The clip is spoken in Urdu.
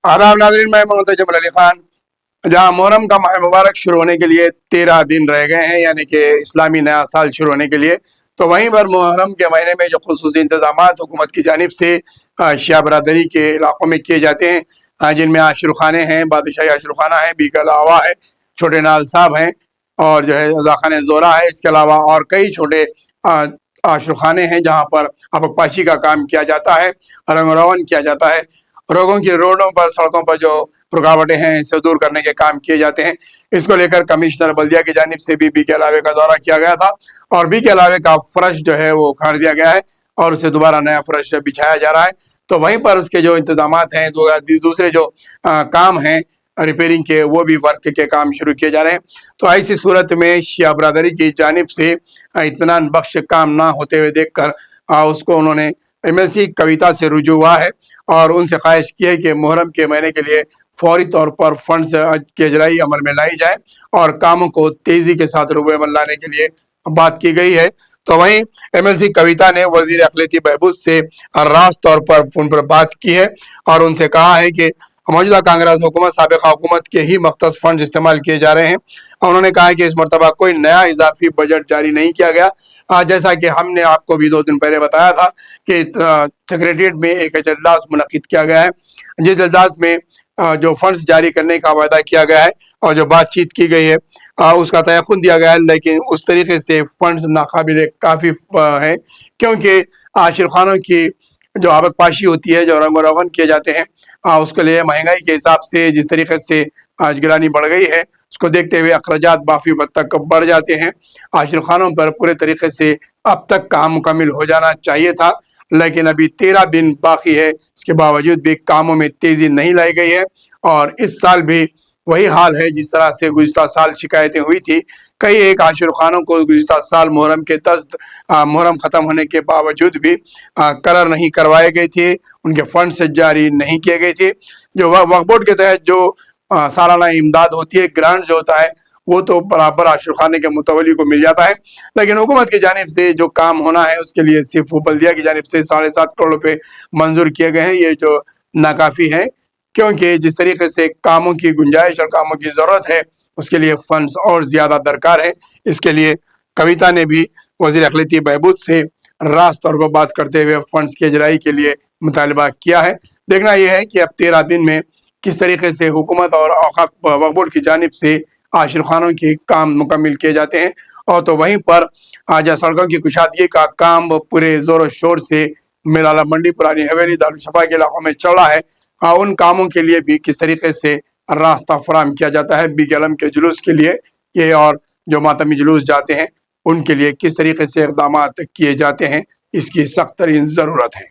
آداب ناظرین، میں محمد جمال علی خان۔ جہاں محرم کا ماہ مبارک شروع ہونے کے لیے 13 دن رہ گئے ہیں، یعنی کہ اسلامی نیا سال شروع ہونے کے لیے، تو وہیں پر محرم کے مہینے میں جو خصوصی انتظامات حکومت کی جانب سے شیعہ برادری کے علاقوں میں کیے جاتے ہیں، جن میں عاشور خانے ہیں، بادشاہی عاشور خانہ ہے، بیگل آوا ہے، چھوٹے نال صاحب ہیں، اور جو ہے رضاخان زورہ ہے۔ اس کے علاوہ اور کئی چھوٹے عاشور خانے ہیں جہاں پر آبک پاشی کا کام کیا جاتا ہے، رنگ روغن کیا جاتا ہے۔ روگوں کی روڈوں پر، سڑکوں پر جو رکاوٹیں ہیں اسے دور کرنے کے کام کیے جاتے ہیں۔ اس کو لے کر کمشنر بلدیہ کی جانب سے بھی کے علاوے کا دورہ کیا گیا تھا، اور کے علاوے کا فرش جو ہے وہ کھاڑ دیا گیا ہے اور اسے دوبارہ نیا فرش بچھایا جا رہا ہے۔ تو وہیں پر اس کے جو انتظامات ہیں، دوسرے جو کام ہیں ریپیرنگ کے، وہ بھی ورک کے کام شروع کیے جا رہے ہیں۔ تو ایسی صورت میں شیعہ برادری کی جانب سے اطمینان بخش کام نہ ہوتے ہوئے دیکھ کر اس کو انہوں نے MLC کویتا سے رجوع ہوا ہے اور ان سے خواہش کی ہے کہ محرم کے مہینے کے لیے فوری طور پر فنڈز کی اجرائی عمل میں لائی جائے اور کاموں کو تیزی کے ساتھ روئے عمل لانے کے لیے بات کی گئی ہے۔ تو وہیں MLC کویتا نے وزیر اقلیتی بہبود سے راست طور پر ان پر بات کی ہے اور ان سے کہا ہے کہ موجودہ کانگریس حکومت، سابقہ حکومت کے ہی مختص فنڈز استعمال کیے جا رہے ہیں۔ انہوں نے کہا کہ اس مرتبہ کوئی نیا اضافی بجٹ جاری نہیں کیا گیا، جیسا کہ ہم نے آپ کو بھی 2 دن پہلے بتایا تھا کہ سیکریٹریٹ میں ایک اجلاس منعقد کیا گیا ہے، جس اجلاس میں جو فنڈز جاری کرنے کا وعدہ کیا گیا ہے اور جو بات چیت کی گئی ہے اس کا تیقن دیا گیا ہے، لیکن اس طریقے سے فنڈز ناقابل کافی ہیں، کیونکہ عاشور خانوں کی جو آبک پاشی ہوتی ہے، جو رنگ و روغن کیے جاتے ہیں، اس کے لیے مہنگائی کے حساب سے جس طریقے سے گرانی بڑھ گئی ہے، اس کو دیکھتے ہوئے اخراجات کافی حد تک بڑھ جاتے ہیں۔ عاشور خانوں پر پورے طریقے سے اب تک کام مکمل ہو جانا چاہیے تھا، لیکن ابھی 13 دن باقی ہے، اس کے باوجود بھی کاموں میں تیزی نہیں لائی گئی ہے، اور اس سال بھی وہی حال ہے جس طرح سے گزشتہ سال شکایتیں ہوئی تھی۔ کئی ایک عاشور خانوں کو گزشتہ سال محرم کے 10 محرم ختم ہونے کے باوجود بھی قرار نہیں کروائے گئے تھے، ان کے فنڈ سے جاری نہیں کیے گئے تھے۔ جو وقف بورڈ کے تحت جو سالانہ امداد ہوتی ہے، گرانٹ جو ہوتا ہے، وہ تو برابر عاشور خانے کے متولی کو مل جاتا ہے، لیکن حکومت کی جانب سے جو کام ہونا ہے اس کے لیے صرف بلدیہ کی جانب سے 7.5 کروڑ روپے منظور کیے گئے ہیں، یہ جو ناکافی ہے، کیونکہ جس طریقے سے کاموں کی گنجائش اور کاموں کی ضرورت ہے اس کے لیے فنڈز اور زیادہ درکار ہے۔ اس کے لیے کویتا نے بھی وزیر اقلیتی بہبود سے راست طور پر بات کرتے ہوئے فنڈز کی اجرائی کے لیے مطالبہ کیا ہے۔ دیکھنا یہ ہے کہ اب 13 دن میں کس طریقے سے حکومت اور وقف بورڈ کی جانب سے عاشور خانوں کے کام مکمل کیے جاتے ہیں، اور تو وہیں پر سڑکوں کی کشادگی کا کام پورے زور و شور سے میلالہ منڈی، پرانی حویلی، دارالشفا کے علاقوں میں چل رہا ہے۔ ان کاموں کے لیے بھی کس طریقے سے راستہ فراہم کیا جاتا ہے، BKLM کے جلوس کے لیے یہ، اور جو ماتمی جلوس جاتے ہیں ان کے لیے کس طریقے سے اقدامات کیے جاتے ہیں، اس کی سخت ترین ضرورت ہے۔